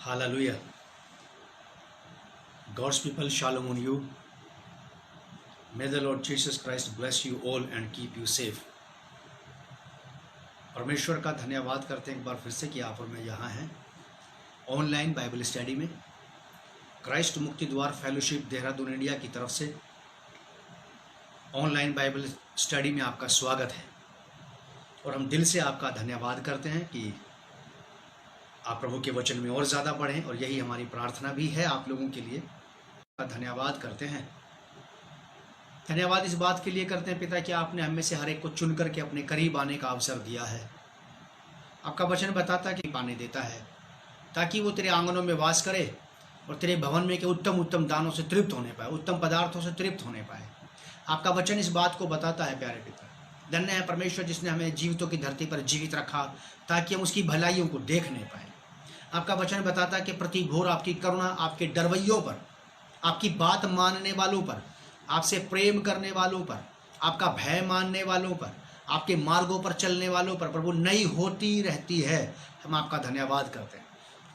Hallelujah. God's people, shalom on you. May the Lord Jesus Christ bless you all and keep you safe. परमेश्वर का धन्यवाद करते हैं एक बार फिर से कि आप और मैं यहाँ हैं ऑनलाइन बाइबल स्टडी में क्राइस्ट मुक्ति द्वार फेलोशिप देहरादून इंडिया की तरफ से ऑनलाइन बाइबल स्टडी में आपका स्वागत है और हम दिल से आपका धन्यवाद करते हैं कि आप प्रभु के वचन में और ज़्यादा बढ़ें और यही हमारी प्रार्थना भी है आप लोगों के लिए। धन्यवाद करते हैं। धन्यवाद इस बात के लिए करते हैं पिता कि आपने हम में से हर एक को चुन करके अपने करीब आने का अवसर दिया है। आपका वचन बताता है कि पाने देता है ताकि वो तेरे आंगनों में वास करे और तेरे भवन में के उत्तम उत्तम दानों से तृप्त होने पाए, उत्तम पदार्थों से तृप्त होने पाए। आपका वचन इस बात को बताता है प्यारे पिता। धन्य है परमेश्वर जिसने हमें जीवितों की धरती पर जीवित रखा ताकि हम उसकी भलाइयों को देख नहीं पाए। आपका वचन बताता है कि प्रति भोर आपकी करुणा आपके डरवैयों पर, आपकी बात मानने वालों पर, आपसे प्रेम करने वालों पर, आपका भय मानने वालों पर, आपके मार्गों पर चलने वालों पर प्रभु नई होती रहती है। हम आपका धन्यवाद करते हैं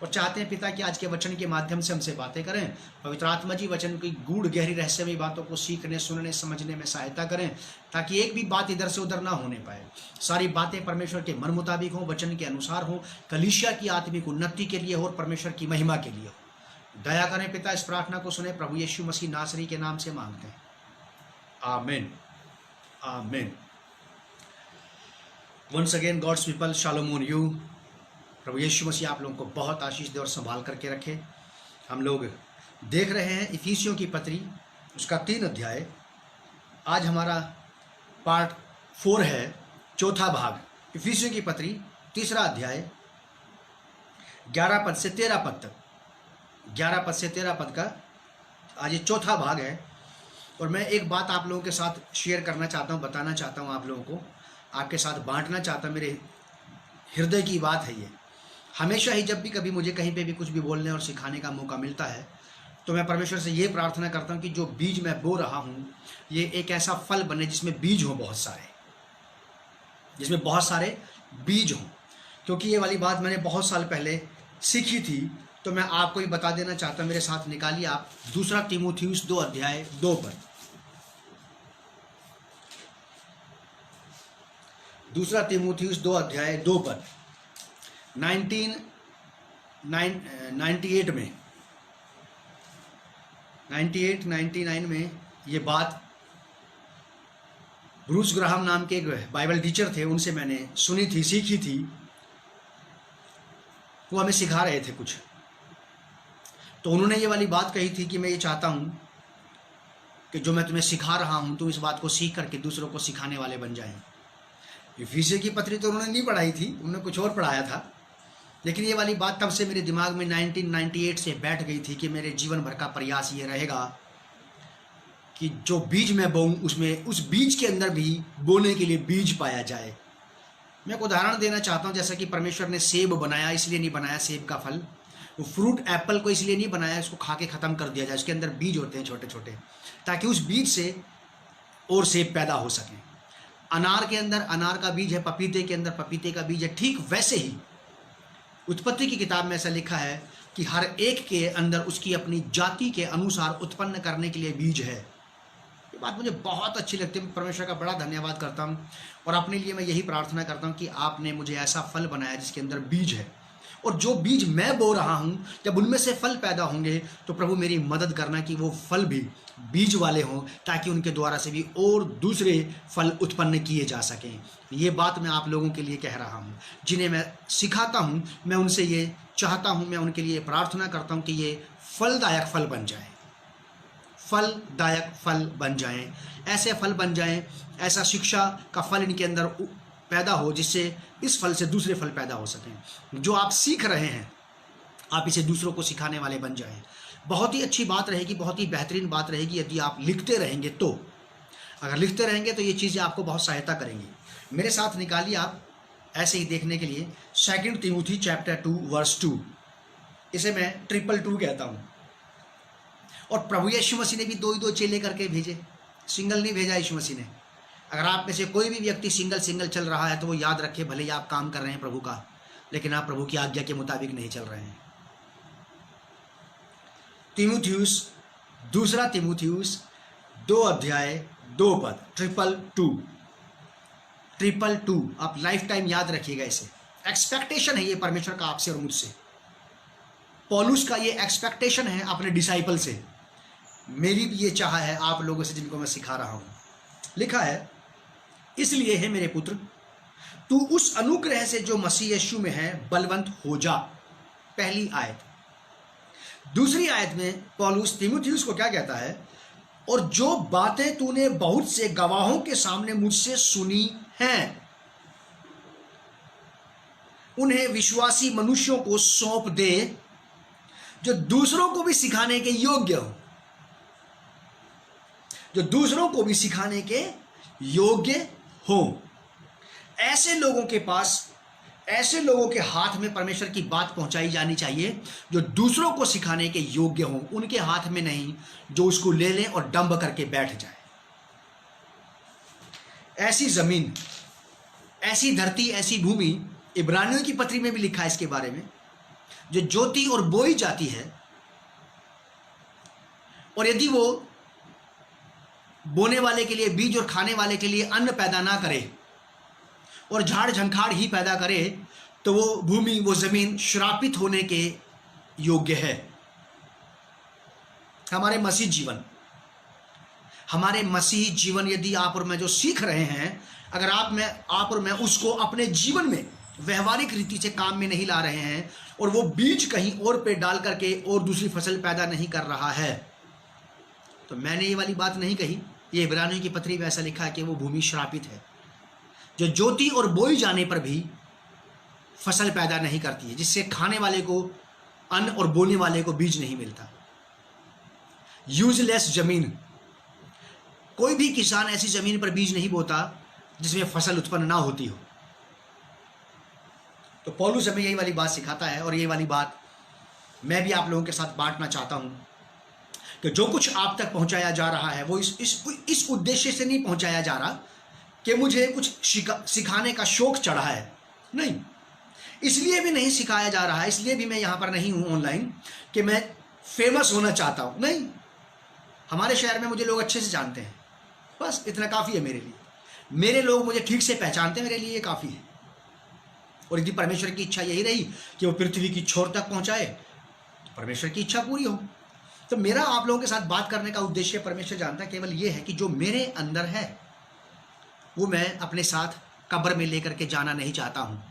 और चाहते हैं पिता कि आज के वचन के माध्यम से हमसे बातें करें। पवित्र आत्मा जी वचन की गूढ़ गहरी रहस्यमयी बातों को सीखने, सुनने, समझने में सहायता करें ताकि एक भी बात इधर से उधर ना होने पाए। सारी बातें परमेश्वर के मन मुताबिक हों, वचन के अनुसार हों, कलीसिया की आत्मिक उन्नति के लिए हो और परमेश्वर की महिमा के लिए हो। दया करें पिता, इस प्रार्थना को सुने प्रभु यीशु मसीह नासरी के नाम से मांगते हैं, आमीन आमीन। Once again God's people, shalom on you. प्रभु यीशु मसीह आप लोगों को बहुत आशीष दे और संभाल करके रखे। हम लोग देख रहे हैं इफिसियों की पत्री, उसका 3 अध्याय। आज हमारा पार्ट 4 है, चौथा भाग। इफिसियों की पत्री 3रा अध्याय 11 पद से 13 पद तक, 11 पद से 13 पद का आज ये चौथा भाग है। और मैं एक बात आप लोगों के साथ शेयर करना चाहता हूँ, बताना चाहता हूँ आप लोगों को, आपके साथ बांटना चाहता हूँ। मेरे हृदय की बात है ये। हमेशा ही जब भी कभी मुझे कहीं पे भी कुछ भी बोलने और सिखाने का मौका मिलता है तो मैं परमेश्वर से ये प्रार्थना करता हूँ कि जो बीज मैं बो रहा हूँ ये एक ऐसा फल बने जिसमें बीज हो बहुत सारे, जिसमें बहुत सारे बीज हों। क्योंकि ये वाली बात मैंने बहुत साल पहले सीखी थी तो मैं आपको ही बता देना चाहता हूँ। मेरे साथ निकालिए आप 2 तीमुथियुस 2 अध्याय 2 पर। 2 तीमुथियुस 2 अध्याय 2 पर 98 में 99 में ये बात ब्रूस ग्राहम नाम के एक बाइबल टीचर थे, उनसे मैंने सुनी थी, सीखी थी। वो हमें सिखा रहे थे कुछ, तो उन्होंने ये वाली बात कही थी कि मैं ये चाहता हूँ कि जो मैं तुम्हें सिखा रहा हूँ तुम इस बात को सीख करके दूसरों को सिखाने वाले बन जाएं। इफिसियों की पत्री तो उन्होंने नहीं पढ़ाई थी, उन्होंने कुछ और पढ़ाया था, लेकिन ये वाली बात तब से मेरे दिमाग में 1998 से बैठ गई थी कि मेरे जीवन भर का प्रयास ये रहेगा कि जो बीज मैं बोऊं उसमें उस बीज के अंदर भी बोने के लिए बीज पाया जाए। मैं एक उदाहरण देना चाहता हूँ। जैसा कि परमेश्वर ने सेब बनाया, इसलिए नहीं बनाया सेब का फल, वो फ्रूट एप्पल को इसलिए नहीं बनाया इसको खा के ख़त्म कर दिया जाए। उसके अंदर बीज होते हैं छोटे छोटे, ताकि उस बीज से और सेब पैदा हो सके। अनार के अंदर अनार का बीज है, पपीते के अंदर पपीते का बीज है। ठीक वैसे ही उत्पत्ति की किताब में ऐसा लिखा है कि हर एक के अंदर उसकी अपनी जाति के अनुसार उत्पन्न करने के लिए बीज है। ये बात मुझे बहुत अच्छी लगती है। परमेश्वर का बड़ा धन्यवाद करता हूँ और अपने लिए मैं यही प्रार्थना करता हूँ कि आपने मुझे ऐसा फल बनाया जिसके अंदर बीज है, और जो बीज मैं बो रहा हूँ जब उनमें से फल पैदा होंगे तो प्रभु मेरी मदद करना कि वो फल भी बीज वाले हों, ताकि उनके द्वारा से भी और दूसरे फल उत्पन्न किए जा सकें। ये बात मैं आप लोगों के लिए कह रहा हूँ, जिन्हें मैं सिखाता हूँ। मैं उनसे ये चाहता हूँ, मैं उनके लिए प्रार्थना करता हूँ कि ये फलदायक फल बन जाए, फलदायक फल बन जाएं, ऐसे फल बन जाएं, ऐसा शिक्षा का फल इनके अंदर पैदा हो जिससे इस फल से दूसरे फल पैदा हो सकें। जो आप सीख रहे हैं आप इसे दूसरों को सिखाने वाले बन जाएं। बहुत ही अच्छी बात रहेगी, बहुत ही बेहतरीन बात रहेगी यदि आप लिखते रहेंगे। तो अगर लिखते रहेंगे तो ये चीज़ें आपको बहुत सहायता करेंगी। मेरे साथ निकालिए आप ऐसे ही देखने के लिए 2 तीमुथी चैप्टर 2 वर्स 2। इसे मैं 222 कहता हूँ। और प्रभु यीशु मसीह ने भी 2 ही 2 चेले करके भेजे, सिंगल नहीं भेजा यीशु मसीह ने। अगर आप में से कोई भी व्यक्ति सिंगल चल रहा है तो वो याद रखे, भले ही आप काम कर रहे हैं प्रभु का, लेकिन आप प्रभु की आज्ञा के मुताबिक नहीं चल रहे हैं। तीमुथियुस, दूसरा तीमुथियुस 2 अध्याय 2 पद, 222, आप लाइफ टाइम याद रखिएगा इसे। एक्सपेक्टेशन है ये परमेश्वर का आपसे और मुझसे। पौलुस का ये एक्सपेक्टेशन है अपने डिसाइपल से, मेरी भी ये चाह है आप लोगों से जिनको मैं सिखा रहा हूं। लिखा है, इसलिए है मेरे पुत्र, तू उस अनुग्रह से जो मसीह यीशु में है बलवंत हो जा। पहली आयत। दूसरी आयत में पौलुस तीमुथियुस को क्या कहता है, और जो बातें तूने बहुत से गवाहों के सामने मुझसे सुनी हैं उन्हें विश्वासी मनुष्यों को सौंप दे जो दूसरों को भी सिखाने के योग्य हो। जो दूसरों को भी सिखाने के योग्य हो। ऐसे लोगों के पास, ऐसे लोगों के हाथ में परमेश्वर की बात पहुंचाई जानी चाहिए जो दूसरों को सिखाने के योग्य हो, उनके हाथ में नहीं जो उसको ले ले और डंब करके बैठ जाए। ऐसी जमीन, ऐसी धरती, ऐसी भूमि, इब्रानियों की पत्री में भी लिखा है इसके बारे में, जो जोती और बोई जाती है, और यदि वो बोने वाले के लिए बीज और खाने वाले के लिए अन्न पैदा ना करे और झाड़ झंखाड़ ही पैदा करे, तो वो भूमि, वो जमीन श्रापित होने के योग्य है। हमारे मसीह जीवन यदि आप और मैं जो सीख रहे हैं, अगर आप और मैं उसको अपने जीवन में व्यवहारिक रीति से काम में नहीं ला रहे हैं और वो बीज कहीं और पे डाल करके और दूसरी फसल पैदा नहीं कर रहा है, तो मैंने ये वाली बात नहीं कही, ये इब्रानियों की पत्री में ऐसा लिखा है कि वो भूमि श्रापित है जो जोती और बोई जाने पर भी फसल पैदा नहीं करती है, जिससे खाने वाले को अन्न और बोने वाले को बीज नहीं मिलता। यूजलेस जमीन, कोई भी किसान ऐसी जमीन पर बीज नहीं बोता जिसमें फसल उत्पन्न ना होती हो। तो पौलुस हमें यही वाली बात सिखाता है, और ये वाली बात मैं भी आप लोगों के साथ बांटना चाहता हूं कि जो कुछ आप तक पहुंचाया जा रहा है वो इस उद्देश्य से नहीं पहुंचाया जा रहा कि मुझे कुछ सिखाने का शौक चढ़ा है, नहीं, इसलिए भी नहीं सिखाया जा रहा है, इसलिए भी मैं यहां पर नहीं हूं ऑनलाइन कि मैं फेमस होना चाहता हूं, नहीं। हमारे शहर में मुझे लोग अच्छे से जानते हैं, बस इतना काफ़ी है मेरे लिए। मेरे लोग मुझे ठीक से पहचानते हैं, मेरे लिए ये काफ़ी है। और यदि परमेश्वर की इच्छा यही रही कि वो पृथ्वी की छोर तक पहुंचाए, तो परमेश्वर की इच्छा पूरी हो। तो मेरा आप लोगों के साथ बात करने का उद्देश्य, परमेश्वर जानता है, केवल ये है कि जो मेरे अंदर है वो मैं अपने साथ कब्र में लेकर के जाना नहीं चाहता हूँ,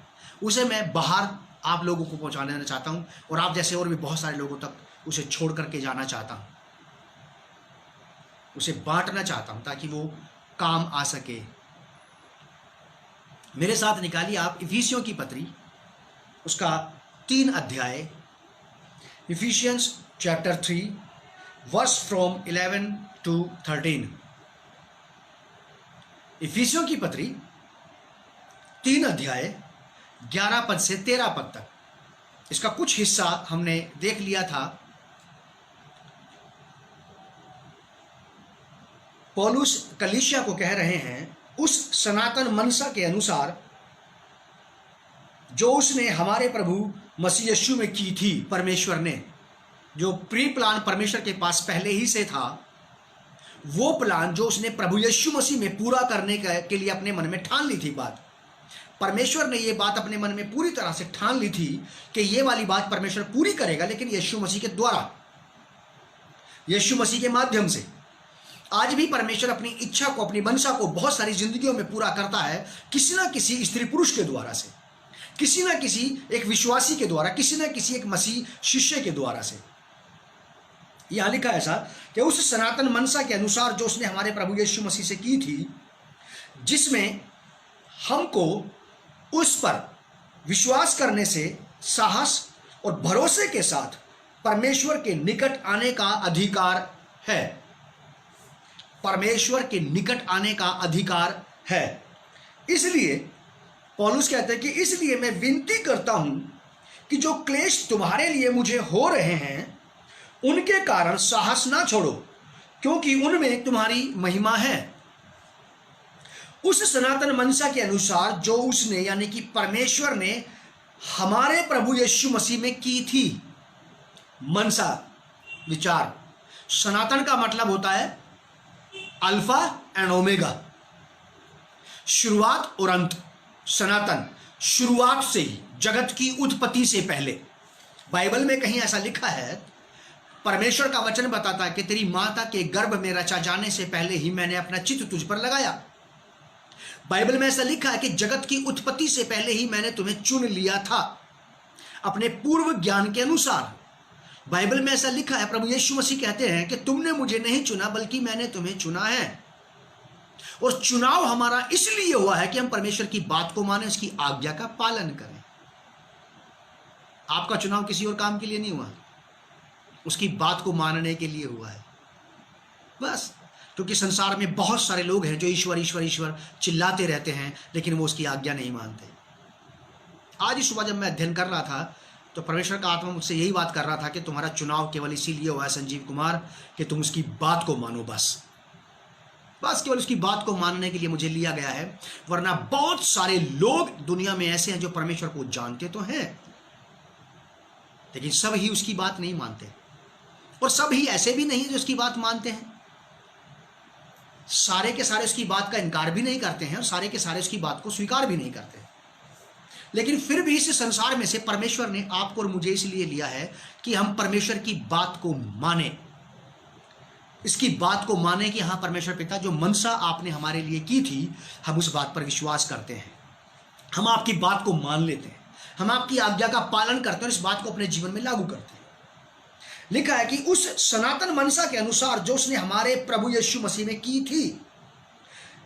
उसे मैं बाहर आप लोगों को पहुँचाना चाहता हूँ, और आप जैसे और भी बहुत सारे लोगों तक उसे छोड़ करके जाना चाहता हूँ, उसे बांटना चाहता हूँ ताकि वो काम आ सके। मेरे साथ निकालिए आप इफिसियों की पत्री, उसका 3 अध्याय, Ephesians chapter 3 verse from 11 to 13। इफिसियों की पत्री 3 अध्याय 11 पद से 13 पद तक, इसका कुछ हिस्सा हमने देख लिया था। पौलुस कलीसिया को कह रहे हैं उस सनातन मनसा के अनुसार जो उसने हमारे प्रभु मसीह यीशु में की थी। परमेश्वर ने जो प्री प्लान परमेश्वर के पास पहले ही से था, वो प्लान जो उसने प्रभु यीशु मसीह में पूरा करने के लिए अपने मन में ठान ली थी बात, परमेश्वर ने ये बात अपने मन में पूरी तरह से ठान ली थी कि ये वाली बात परमेश्वर पूरी करेगा, लेकिन यीशु मसीह के द्वारा, यीशु मसीह के माध्यम से। आज भी परमेश्वर अपनी इच्छा को, अपनी मनसा को बहुत सारी जिंदगियों में पूरा करता है, किसी ना किसी स्त्री पुरुष के द्वारा से, किसी ना किसी एक विश्वासी के द्वारा, किसी ना किसी एक मसीह शिष्य के द्वारा से। यहां लिखा ऐसा कि उस सनातन मनसा के अनुसार जो उसने हमारे प्रभु यीशु मसीह से की थी, जिसमें हमको उस पर विश्वास करने से साहस और भरोसे के साथ परमेश्वर के निकट आने का अधिकार है। परमेश्वर के निकट आने का अधिकार है। इसलिए पौलुस कहते हैं कि इसलिए मैं विनती करता हूं कि जो क्लेश तुम्हारे लिए मुझे हो रहे हैं उनके कारण साहस ना छोड़ो, क्योंकि उनमें तुम्हारी महिमा है। उस सनातन मनसा के अनुसार जो उसने, यानी कि परमेश्वर ने हमारे प्रभु यीशु मसीह में की थी मनसा, विचार। सनातन का मतलब होता है अल्फा एंड ओमेगा, शुरुआत और अंत। सनातन शुरुआत से ही, जगत की उत्पत्ति से पहले। बाइबल में कहीं ऐसा लिखा है, परमेश्वर का वचन बताता है कि तेरी माता के गर्भ में रचा जाने से पहले ही मैंने अपना चित्त तुझ पर लगाया। बाइबल में ऐसा लिखा है कि जगत की उत्पत्ति से पहले ही मैंने तुम्हें चुन लिया था अपने पूर्व ज्ञान के अनुसार। बाइबल में ऐसा लिखा है, प्रभु यीशु मसीह कहते हैं कि तुमने मुझे नहीं चुना बल्कि मैंने तुम्हें चुना है। और चुनाव हमारा इसलिए हुआ है कि हम परमेश्वर की बात को माने, उसकी आज्ञा का पालन करें। आपका चुनाव किसी और काम के लिए नहीं हुआ, उसकी बात को मानने के लिए हुआ है बस। क्योंकि संसार में बहुत सारे लोग हैं जो ईश्वर ईश्वर ईश्वर चिल्लाते रहते हैं, लेकिन वो उसकी आज्ञा नहीं मानते। आज ही सुबह जब मैं अध्ययन कर रहा था तो परमेश्वर का आत्मा मुझसे यही बात कर रहा था कि तुम्हारा चुनाव केवल इसीलिए हुआ है संजीव कुमार कि तुम उसकी बात को मानो। बस केवल उसकी बात को मानने के लिए मुझे लिया गया है। वरना बहुत सारे लोग दुनिया में ऐसे हैं जो परमेश्वर को जानते तो हैं, लेकिन सब ही उसकी बात नहीं मानते। और सब ही ऐसे भी नहीं जो उसकी बात मानते हैं। सारे के सारे उसकी बात का इनकार भी नहीं करते हैं और सारे के सारे उसकी बात को स्वीकार भी नहीं करते। लेकिन फिर भी इस संसार में से परमेश्वर ने आपको और मुझे इसलिए लिया है कि हम परमेश्वर की बात को माने। इसकी बात को माने कि हाँ, परमेश्वर पिता जो मनसा आपने हमारे लिए की थी, हम उस बात पर विश्वास करते हैं। हम आपकी बात को मान लेते हैं, हम आपकी आज्ञा का पालन करते हैं और इस बात को अपने जीवन में लागू करते हैं। लिखा है कि उस सनातन मनसा के अनुसार जो उसने हमारे प्रभु यीशु मसीह में की थी,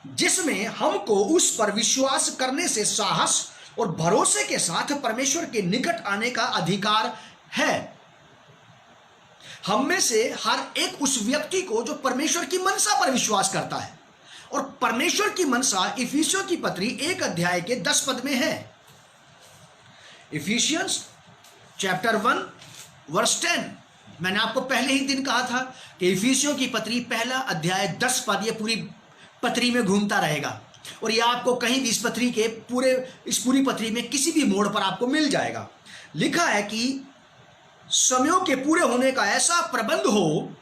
जिसमें हमको उस पर विश्वास करने से साहस और भरोसे के साथ परमेश्वर के निकट आने का अधिकार है। हम में से हर एक उस व्यक्ति को जो परमेश्वर की मनसा पर विश्वास करता है। और परमेश्वर की मनसा इफिसियों की पत्री 1 अध्याय के 10 पद में है। Ephesians chapter 1 verse 10। मैंने आपको पहले ही दिन कहा था कि इफिसियों की पत्री 1 अध्याय 10 पद ये पूरी पत्री में घूमता रहेगा और ये आपको कहीं भी इस पूरी पत्री में किसी भी मोड़ पर आपको मिल जाएगा। लिखा है कि समयों के पूरे होने का ऐसा प्रबंध हो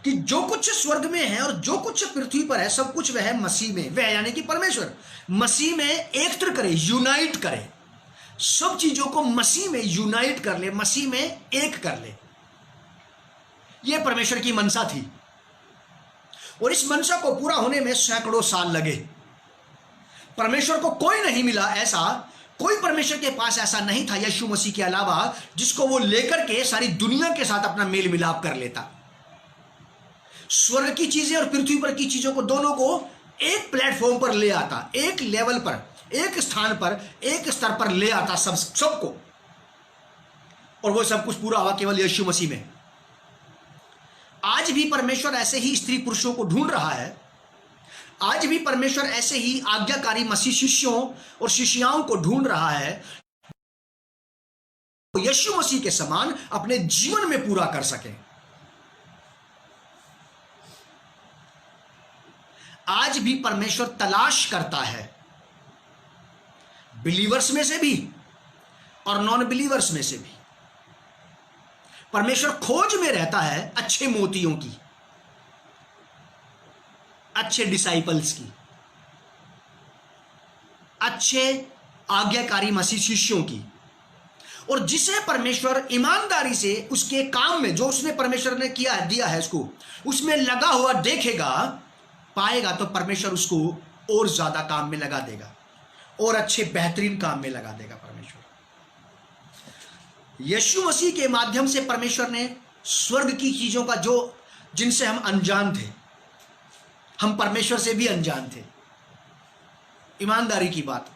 कि जो कुछ स्वर्ग में है और जो कुछ पृथ्वी पर है, सब कुछ वह मसीह में, वह यानी कि परमेश्वर मसीह में एकत्र करे, यूनाइट करे। सब चीजों को मसीह में यूनाइट कर ले, मसीह में एक कर ले। यह परमेश्वर की मनसा थी और इस मनसा को पूरा होने में सैकड़ों साल लगे। परमेश्वर को कोई नहीं मिला ऐसा, कोई परमेश्वर के पास ऐसा नहीं था यीशु मसीह के अलावा जिसको वो लेकर के सारी दुनिया के साथ अपना मेल मिलाप कर लेता। स्वर्ग की चीजें और पृथ्वी पर की चीजों को, दोनों को एक प्लेटफॉर्म पर ले आता, एक लेवल पर, एक स्थान पर, एक स्तर पर ले आता सबको। और वो सब कुछ पूरा हुआ केवल यीशु मसीह में। आज भी परमेश्वर ऐसे ही स्त्री पुरुषों को ढूंढ रहा है। आज भी परमेश्वर ऐसे ही आज्ञाकारी मसीह शिष्यों और शिष्याओं को ढूंढ रहा है, यीशु मसीह के समान अपने जीवन में पूरा कर सके। आज भी परमेश्वर तलाश करता है, बिलीवर्स में से भी और नॉन बिलीवर्स में से भी। परमेश्वर खोज में रहता है अच्छे मोतियों की, अच्छे डिसाइपल्स की, अच्छे आज्ञाकारी मसीह शिष्यों की। और जिसे परमेश्वर ईमानदारी से उसके काम में, जो उसने परमेश्वर ने किया दिया है उसको, उसमें लगा हुआ देखेगा, पाएगा, तो परमेश्वर उसको और ज्यादा काम में लगा देगा और अच्छे बेहतरीन काम में लगा देगा। परमेश्वर यीशु मसीह के माध्यम से परमेश्वर ने स्वर्ग की चीजों का, जो जिनसे हम अनजान थे, हम परमेश्वर से भी अनजान थे, ईमानदारी की बात,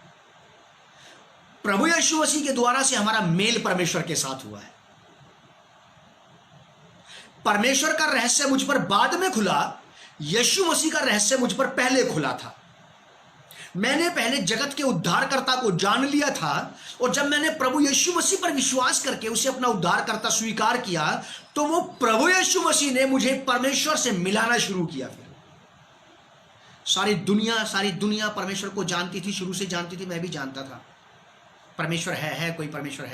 प्रभु यीशु मसीह के द्वारा से हमारा मेल परमेश्वर के साथ हुआ है। परमेश्वर का रहस्य मुझ पर बाद में खुला, यीशु मसीह का रहस्य मुझ पर पहले खुला था। मैंने पहले जगत के उद्धारकर्ता को जान लिया था और जब मैंने प्रभु यीशु मसीह पर विश्वास करके उसे अपना उद्धारकर्ता स्वीकार किया, तो वो प्रभु यीशु मसीह ने मुझे परमेश्वर से मिलाना शुरू किया। फिर सारी दुनिया परमेश्वर को जानती थी, शुरू से जानती थी, मैं भी जानता था। परमेश्वर है कोई परमेश्वर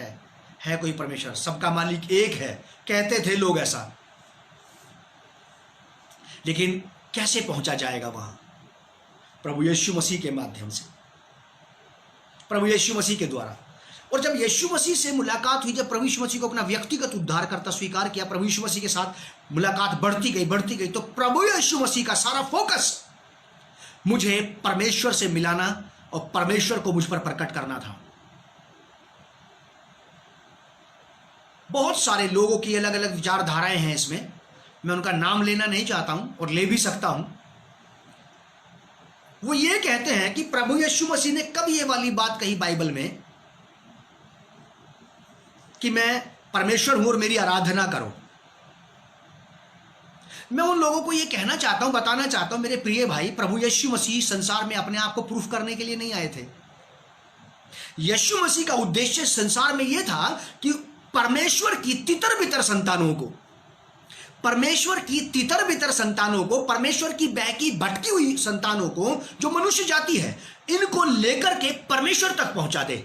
है कोई परमेश्वर, सबका मालिक एक है, कहते थे लोग ऐसा। लेकिन कैसे पहुंचा जाएगा वहां? प्रभु यीशु मसीह के माध्यम से, प्रभु यीशु मसीह के द्वारा। और जब यीशु मसीह से मुलाकात हुई, जब प्रभु यीशु मसीह को अपना व्यक्तिगत उद्धारकर्ता स्वीकार किया, प्रभु यीशु मसीह के साथ मुलाकात बढ़ती गई, तो प्रभु यीशु मसीह का सारा फोकस मुझे परमेश्वर से मिलाना और परमेश्वर को मुझ पर प्रकट करना था। बहुत सारे लोगों की अलग अलग विचारधाराएं हैं इसमें, मैं उनका नाम लेना नहीं चाहता हूं और ले भी सकता हूं। वो ये कहते हैं कि प्रभु यीशु मसीह ने कब ये वाली बात कही बाइबल में कि मैं परमेश्वर हूं और मेरी आराधना करो। मैं उन लोगों को ये कहना चाहता हूं, बताना चाहता हूं, मेरे प्रिय भाई, प्रभु यीशु मसीह संसार में अपने आप को प्रूफ करने के लिए नहीं आए थे। यीशु मसीह का उद्देश्य संसार में यह था कि परमेश्वर की तितर बितर संतानों को, परमेश्वर की तितर बितर संतानों को, परमेश्वर की बहकी भटकी हुई संतानों को, जो मनुष्य जाति है, इनको लेकर के परमेश्वर तक पहुंचा दे।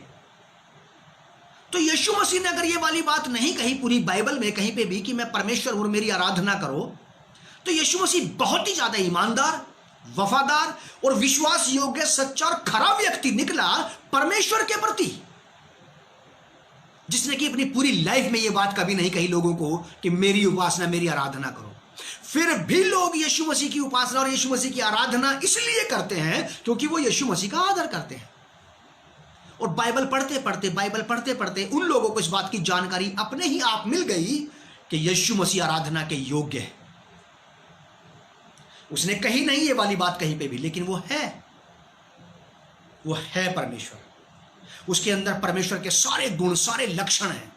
तो यीशु मसीह ने अगर ये वाली बात नहीं कही पूरी बाइबल में कहीं पे भी कि मैं परमेश्वर हूं, मेरी आराधना करो, तो यीशु मसीह बहुत ही ज्यादा ईमानदार, वफादार और विश्वास योग्य, सच्चा और खरा व्यक्ति निकला परमेश्वर के प्रति, जिसने कि अपनी पूरी लाइफ में यह बात कभी नहीं कही लोगों को कि मेरी उपासना, मेरी आराधना करो। फिर भी लोग यीशु मसीह की उपासना और यीशु मसीह की आराधना इसलिए करते हैं क्योंकि वो यीशु मसीह का आदर करते हैं। और बाइबल पढ़ते पढ़ते उन लोगों को इस बात की जानकारी अपने ही आप मिल गई कि यीशु मसीह आराधना के योग्य है। उसने कही नहीं ये वाली बात कहीं पे भी, लेकिन वो है परमेश्वर। उसके अंदर परमेश्वर के सारे गुण, सारे लक्षण हैं।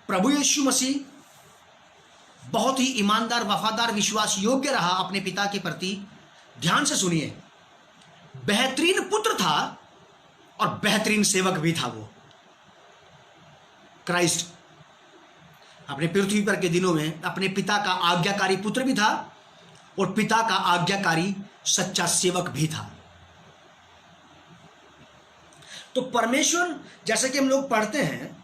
प्रभु यीशु मसीह बहुत ही ईमानदार, वफादार, विश्वास योग्य रहा अपने पिता के प्रति। ध्यान से सुनिए, बेहतरीन पुत्र था और बेहतरीन सेवक भी था। वो क्राइस्ट अपने पृथ्वी पर के दिनों में अपने पिता का आज्ञाकारी पुत्र भी था और पिता का आज्ञाकारी सच्चा सेवक भी था। तो परमेश्वर, जैसे कि हम लोग पढ़ते हैं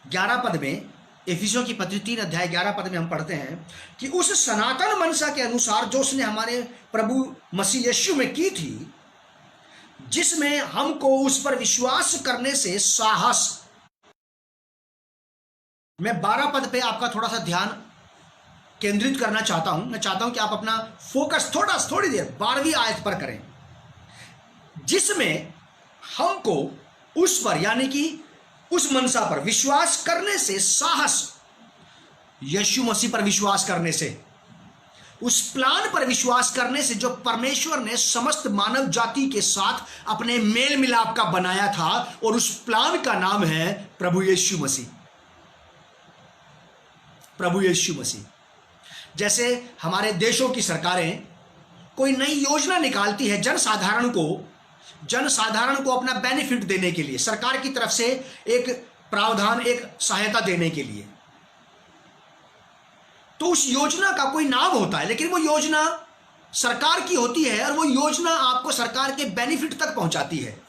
11 पद में, इफिसियों की पत्री 3 अध्याय 11 पद में हम पढ़ते हैं कि उस सनातन मनसा के अनुसार जो उसने हमारे प्रभु मसीह यीशु में की थी, जिसमें हमको उस पर विश्वास करने से साहस। मैं 12 पद पे आपका थोड़ा सा ध्यान केंद्रित करना चाहता हूं। मैं चाहता हूं कि आप अपना फोकस थोड़ी देर 12वीं आयत पर करें, जिसमें हमको उस पर, यानी कि उस मनसा पर विश्वास करने से साहस। यीशु मसीह पर विश्वास करने से, उस प्लान पर विश्वास करने से जो परमेश्वर ने समस्त मानव जाति के साथ अपने मेल मिलाप का बनाया था, और उस प्लान का नाम है प्रभु यीशु मसीह। प्रभु यीशु मसीह। जैसे हमारे देशों की सरकारें कोई नई योजना निकालती है जनसाधारण को अपना बेनिफिट देने के लिए, सरकार की तरफ से एक प्रावधान, एक सहायता देने के लिए, तो उस योजना का कोई नाम होता है, लेकिन वो योजना सरकार की होती है और वो योजना आपको सरकार के बेनिफिट तक पहुंचाती है।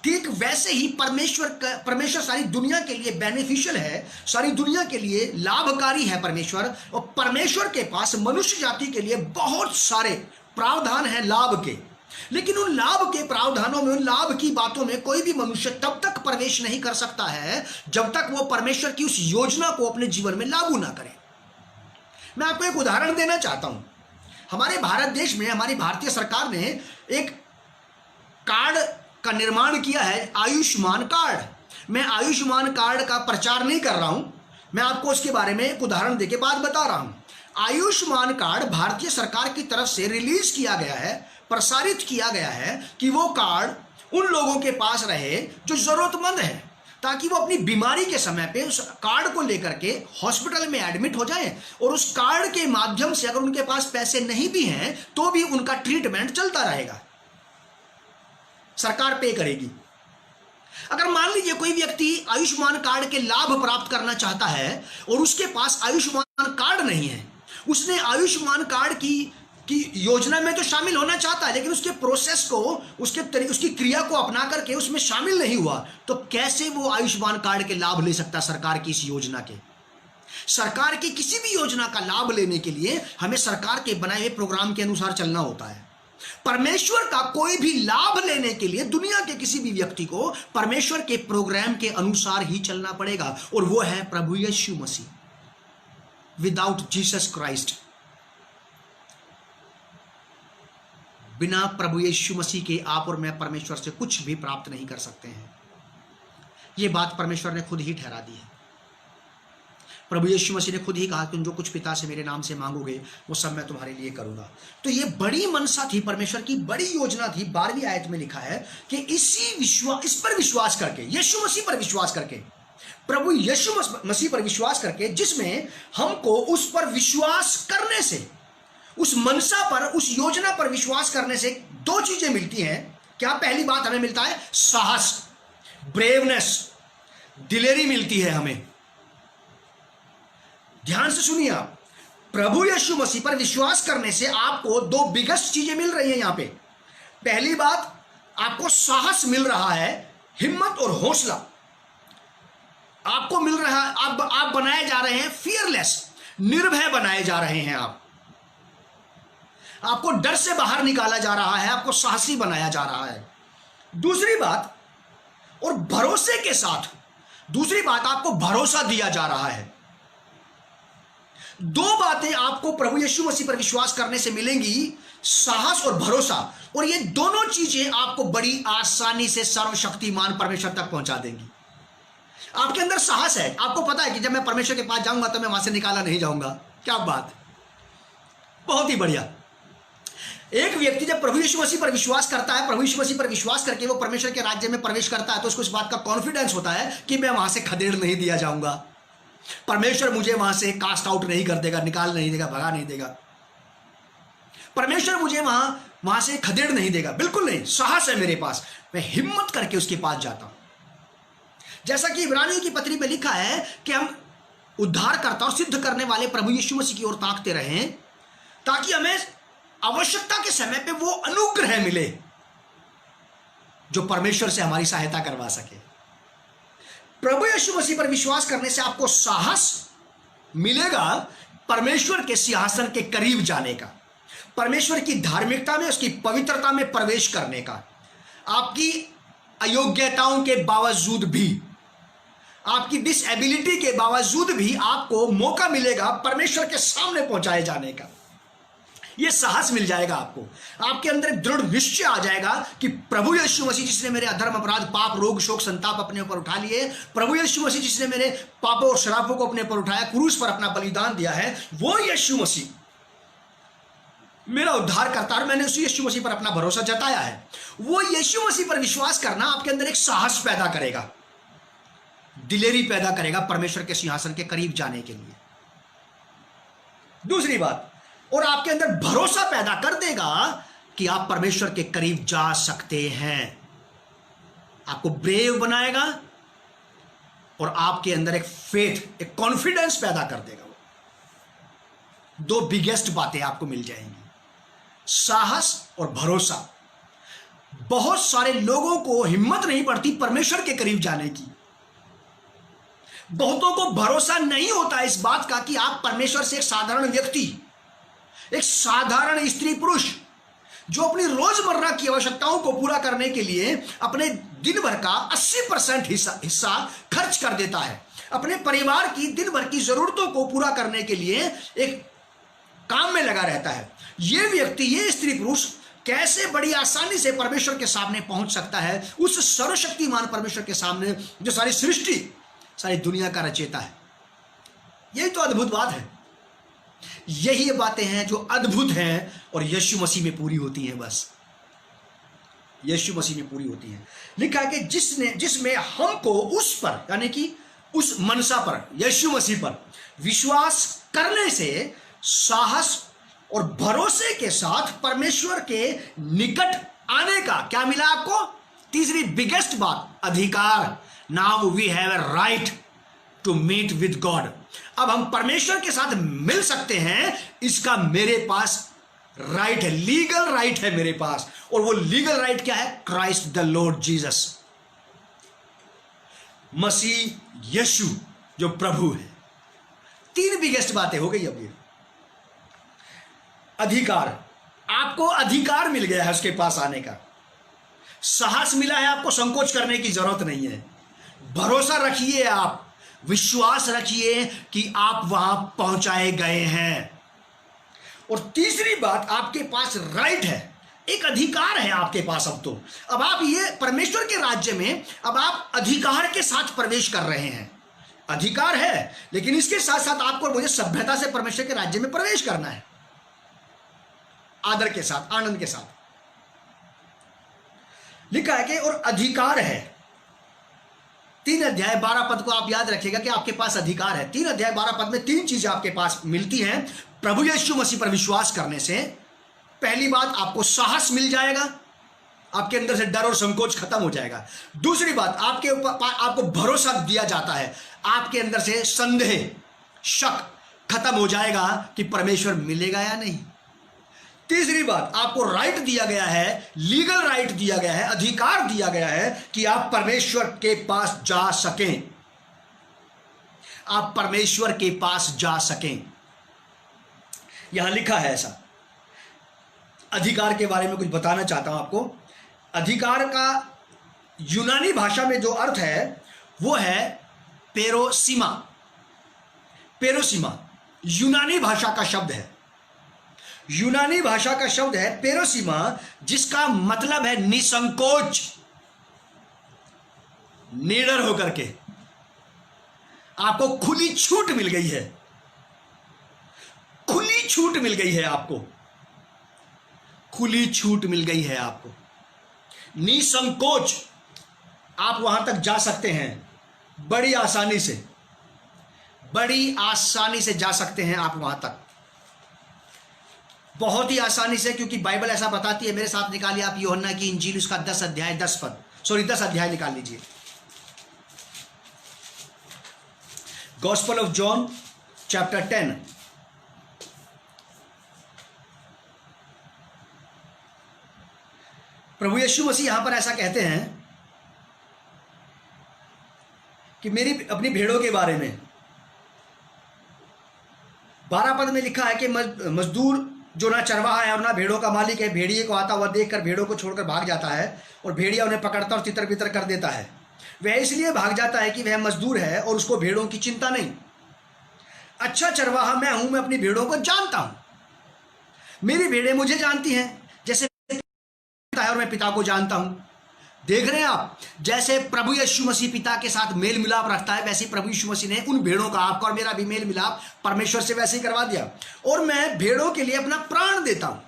ठीक वैसे ही परमेश्वर सारी दुनिया के लिए बेनिफिशियल है, सारी दुनिया के लिए लाभकारी है परमेश्वर। और परमेश्वर के पास मनुष्य जाति के लिए बहुत सारे प्रावधान हैं लाभ के, लेकिन उन लाभ के प्रावधानों में, उन लाभ की बातों में कोई भी मनुष्य तब तक प्रवेश नहीं कर सकता है जब तक वो परमेश्वर की उस योजना को अपने जीवन में लागू ना करे। मैं आपको एक उदाहरण देना चाहता हूं। हमारे भारत देश में हमारी भारतीय सरकार ने एक कार्ड का निर्माण किया है, आयुष्मान कार्ड। मैं आयुष्मान कार्ड का प्रचार नहीं कर रहा हूं, मैं आपको उसके बारे में एक उदाहरण देके बात बता रहा हूं। आयुष्मान कार्ड भारतीय सरकार की तरफ से रिलीज किया गया है, प्रसारित किया गया है कि वो कार्ड उन लोगों के पास रहे जो जरूरतमंद है, ताकि वो अपनी बीमारी के समय पे उस कार्ड को लेकर के हॉस्पिटल में एडमिट हो जाएं, और उस कार्ड के माध्यम से अगर उनके पास पैसे नहीं भी हैं तो भी उनका ट्रीटमेंट चलता रहेगा, सरकार पे करेगी। अगर मान लीजिए कोई व्यक्ति आयुष्मान कार्ड के लाभ प्राप्त करना चाहता है और उसके पास आयुष्मान कार्ड नहीं है, उसने आयुष्मान कार्ड की योजना में तो शामिल होना चाहता है, लेकिन उसके प्रोसेस को, उसकी क्रिया को अपना करके उसमें शामिल नहीं हुआ, तो कैसे वो आयुष्मान कार्ड के लाभ ले सकता सरकार की इस योजना के? सरकार की किसी भी योजना का लाभ लेने के लिए हमें सरकार के बनाए हुए प्रोग्राम के अनुसार चलना होता है। परमेश्वर का कोई भी लाभ लेने के लिए दुनिया के किसी भी व्यक्ति को परमेश्वर के प्रोग्राम के अनुसार ही चलना पड़ेगा, और वो है प्रभु यीशु मसीह। विदाउट जीसस क्राइस्ट, बिना प्रभु यीशु मसीह के आप और मैं परमेश्वर से कुछ भी प्राप्त नहीं कर सकते हैं। यह बात परमेश्वर ने खुद ही ठहरा दी है। प्रभु यीशु मसीह ने खुद ही कहा कि जो कुछ पिता से मेरे नाम से मांगोगे वो सब मैं तुम्हारे लिए करूंगा। तो ये बड़ी मनसा थी, परमेश्वर की बड़ी योजना थी। 12वीं आयत में लिखा है कि इस पर विश्वास करके, यीशु मसीह पर विश्वास करके, प्रभु यीशु मसीह पर विश्वास करके, जिसमें हमको उस पर विश्वास करने से, उस मनसा पर, उस योजना पर विश्वास करने से दो चीजें मिलती हैं। क्या पहली बात हमें मिलता है? साहस, ब्रेवनेस, दिलेरी मिलती है हमें। ध्यान से सुनिए आप, प्रभु यीशु मसीह पर विश्वास करने से आपको दो बिगेस्ट चीजें मिल रही हैं यहां पे। पहली बात, आपको साहस मिल रहा है, हिम्मत और हौसला आपको मिल रहा है। आप बनाए जा रहे हैं फियरलेस, निर्भय बनाए जा रहे हैं। आपको डर से बाहर निकाला जा रहा है, आपको साहसी बनाया जा रहा है। दूसरी बात, और भरोसे के साथ, दूसरी बात, आपको भरोसा दिया जा रहा है। दो बातें आपको प्रभु यीशु मसीह पर विश्वास करने से मिलेंगी, साहस और भरोसा, और ये दोनों चीजें आपको बड़ी आसानी से सर्वशक्तिमान परमेश्वर तक पहुंचा देंगी। आपके अंदर साहस है, आपको पता है कि जब मैं परमेश्वर के पास जाऊंगा तो मैं वहां से निकाला नहीं जाऊंगा। क्या बात, बहुत ही बढ़िया। एक व्यक्ति जब प्रभु यीशु मसीह पर विश्वास करता है, प्रभु यीशु मसीह पर विश्वास करके वो परमेश्वर के राज्य में प्रवेश करता है, तो उसको इस बात का कॉन्फिडेंस होता है कि मैं वहां से खदेड़ नहीं दिया जाऊंगा, परमेश्वर मुझे वहां से कास्ट आउट नहीं कर देगा, निकाल नहीं देगा, भगा नहीं देगा, परमेश्वर मुझे वहां से खदेड़ नहीं देगा। बिल्कुल नहीं, साहस है मेरे पास, मैं हिम्मत करके उसके पास जाता हूं। जैसा कि इब्रानियों की पत्री में लिखा है कि हम उद्धारकर्ता और सिद्ध करने वाले प्रभु यीशु मसीह की ओर ताकते रहें, ताकि हमें आवश्यकता के समय पे वो अनुग्रह मिले जो परमेश्वर से हमारी सहायता करवा सके। प्रभु यीशु मसीह पर विश्वास करने से आपको साहस मिलेगा परमेश्वर के सिंहासन के करीब जाने का, परमेश्वर की धार्मिकता में, उसकी पवित्रता में प्रवेश करने का। आपकी अयोग्यताओं के बावजूद भी, आपकी डिसएबिलिटी के बावजूद भी आपको मौका मिलेगा परमेश्वर के सामने पहुंचाए जाने का। यह साहस मिल जाएगा आपको, आपके अंदर एक दृढ़ निश्चय आ जाएगा कि प्रभु यीशु मसीह जिसने मेरे अधर्म, अपराध, पाप, रोग, शोक, संताप अपने ऊपर उठा लिए, प्रभु यीशु मसीह जिसने मेरे पापों और श्रापों को अपने ऊपर उठाया, क्रूस पर अपना बलिदान दिया है, वो यीशु मसीह मेरा उद्धार करता है और मैंने उसी यीशु मसीह पर अपना भरोसा जताया है। वो यीशु मसीह पर विश्वास करना आपके अंदर एक साहस पैदा करेगा, दिलेरी पैदा करेगा परमेश्वर के सिंहासन के करीब जाने के लिए। दूसरी बात, और आपके अंदर भरोसा पैदा कर देगा कि आप परमेश्वर के करीब जा सकते हैं। आपको ब्रेव बनाएगा और आपके अंदर एक फेथ, एक कॉन्फिडेंस पैदा कर देगा। दो बिगेस्ट बातें आपको मिल जाएंगी, साहस और भरोसा। बहुत सारे लोगों को हिम्मत नहीं पड़ती परमेश्वर के करीब जाने की। बहुतों को भरोसा नहीं होता इस बात का कि आप परमेश्वर से एक साधारण व्यक्ति, एक साधारण स्त्री पुरुष जो अपनी रोजमर्रा की आवश्यकताओं को पूरा करने के लिए अपने दिन भर का 80% हिस्सा खर्च कर देता है, अपने परिवार की दिन भर की जरूरतों को पूरा करने के लिए एक काम में लगा रहता है। यह व्यक्ति, ये स्त्री पुरुष कैसे बड़ी आसानी से परमेश्वर के सामने पहुंच सकता है, उस सर्वशक्तिमान परमेश्वर के सामने जो सारी सृष्टि, सारी दुनिया का रचयिता है। यही तो अद्भुत बात है। यही बातें हैं जो अद्भुत हैं और यीशु मसीह में पूरी होती हैं। बस यीशु मसीह में पूरी होती हैं। लिखा है कि जिसमें हमको उस पर, यानी कि उस मनसा पर, यीशु मसीह पर विश्वास करने से साहस और भरोसे के साथ परमेश्वर के निकट आने का क्या मिला आपको? तीसरी बिगेस्ट बात, अधिकार। Now we have a right to meet with God. अब हम परमेश्वर के साथ मिल सकते हैं, इसका मेरे पास राइट है, लीगल राइट है मेरे पास। और वो लीगल राइट क्या है? क्राइस्ट द लॉर्ड जीसस, मसीह यीशु जो प्रभु है, बिगेस्ट बातें हो गई। अब ये अधिकार, आपको अधिकार मिल गया है उसके पास आने का, साहस मिला है, आपको संकोच करने की जरूरत नहीं है। भरोसा रखिए, आप विश्वास रखिए कि आप वहां पहुंचाए गए हैं। और तीसरी बात, आपके पास राइट है, एक अधिकार है आपके पास। अब आप ये परमेश्वर के राज्य में अब आप अधिकार के साथ प्रवेश कर रहे हैं। अधिकार है, लेकिन इसके साथ साथ आपको मुझे सभ्यता से परमेश्वर के राज्य में प्रवेश करना है, आदर के साथ, आनंद के साथ। लिखा है कि और अधिकार है। 3 अध्याय 12 पद को आप याद रखिएगा कि आपके पास अधिकार है। 3 अध्याय 12 पद में 3 चीजें आपके पास मिलती हैं प्रभु यीशु मसीह पर विश्वास करने से। पहली बात, आपको साहस मिल जाएगा, आपके अंदर से डर और संकोच खत्म हो जाएगा। दूसरी बात, आपके ऊपर आपको भरोसा दिया जाता है, आपके अंदर से संदेह, शक खत्म हो जाएगा कि परमेश्वर मिलेगा या नहीं। तीसरी बात, आपको राइट दिया गया है, लीगल राइट दिया गया है, अधिकार दिया गया है कि आप परमेश्वर के पास जा सकें, आप परमेश्वर के पास जा सकें। यहां लिखा है ऐसा। अधिकार के बारे में कुछ बताना चाहता हूं आपको। अधिकार का यूनानी भाषा में जो अर्थ है वो है पेरोसीमा। पेरोसीमा यूनानी भाषा का शब्द है, यूनानी भाषा का शब्द है पेरोसीमा, जिसका मतलब है निसंकोच, निडर होकर के। आपको खुली छूट मिल गई है, खुली छूट मिल गई है, आपको खुली छूट मिल गई है, आपको निसंकोच आप वहां तक जा सकते हैं, बड़ी आसानी से, बड़ी आसानी से जा सकते हैं आप वहां तक, बहुत ही आसानी से, क्योंकि बाइबल ऐसा बताती है। मेरे साथ निकालिए आप यूहन्ना की इंजील, उसका 10 अध्याय 10 पद, 10 अध्याय निकाल लीजिए। गॉस्पेल ऑफ जॉन चैप्टर 10, प्रभु यीशु मसीह यहां पर ऐसा कहते हैं कि मेरी अपनी भेड़ों के बारे में 12 पद में लिखा है कि मजदूर जो ना चरवाहा है और ना भेड़ों का मालिक है, भेड़िए को आता हुआ देखकर भेड़ों को छोड़कर भाग जाता है और भेड़िया उन्हें पकड़ता और तितर बितर कर देता है। वह इसलिए भाग जाता है कि वह मजदूर है और उसको भेड़ों की चिंता नहीं। अच्छा चरवाहा मैं हूं, मैं अपनी भेड़ों को जानता हूं, मेरी भेड़ें मुझे जानती हैं, जैसे है और मैं पिता को जानता हूं। देख रहे हैं आप, जैसे प्रभु यीशु मसीह पिता के साथ मेल मिलाप रखता है, वैसे प्रभु यीशु मसीह ने उन भेड़ों का, आपका और मेरा भी मेल मिलाप परमेश्वर से वैसे ही करवा दिया। और मैं भेड़ों के लिए अपना प्राण देता हूं।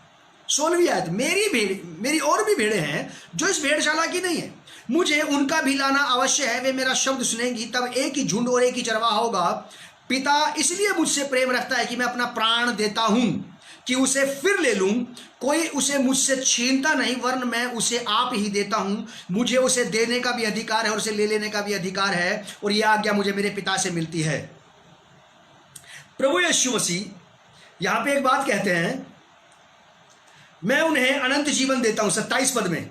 16वीं आयत, मेरी और भी भेड़ें हैं जो इस भेड़शाला की नहीं है, मुझे उनका भी लाना अवश्य है। वे मेरा शब्द सुनेंगी, तब एक ही झुंड और एक ही चरवाहा होगा। पिता इसलिए मुझसे प्रेम रखता है कि मैं अपना प्राण देता हूं कि उसे फिर ले लूं। कोई उसे मुझसे छीनता नहीं, वरन मैं उसे आप ही देता हूं। मुझे उसे देने का भी अधिकार है और उसे ले लेने का भी अधिकार है, और यह आज्ञा मुझे मेरे पिता से मिलती है। प्रभु यीशु मसीह यहां पे एक बात कहते हैं, मैं उन्हें अनंत जीवन देता हूं। 27 पद में,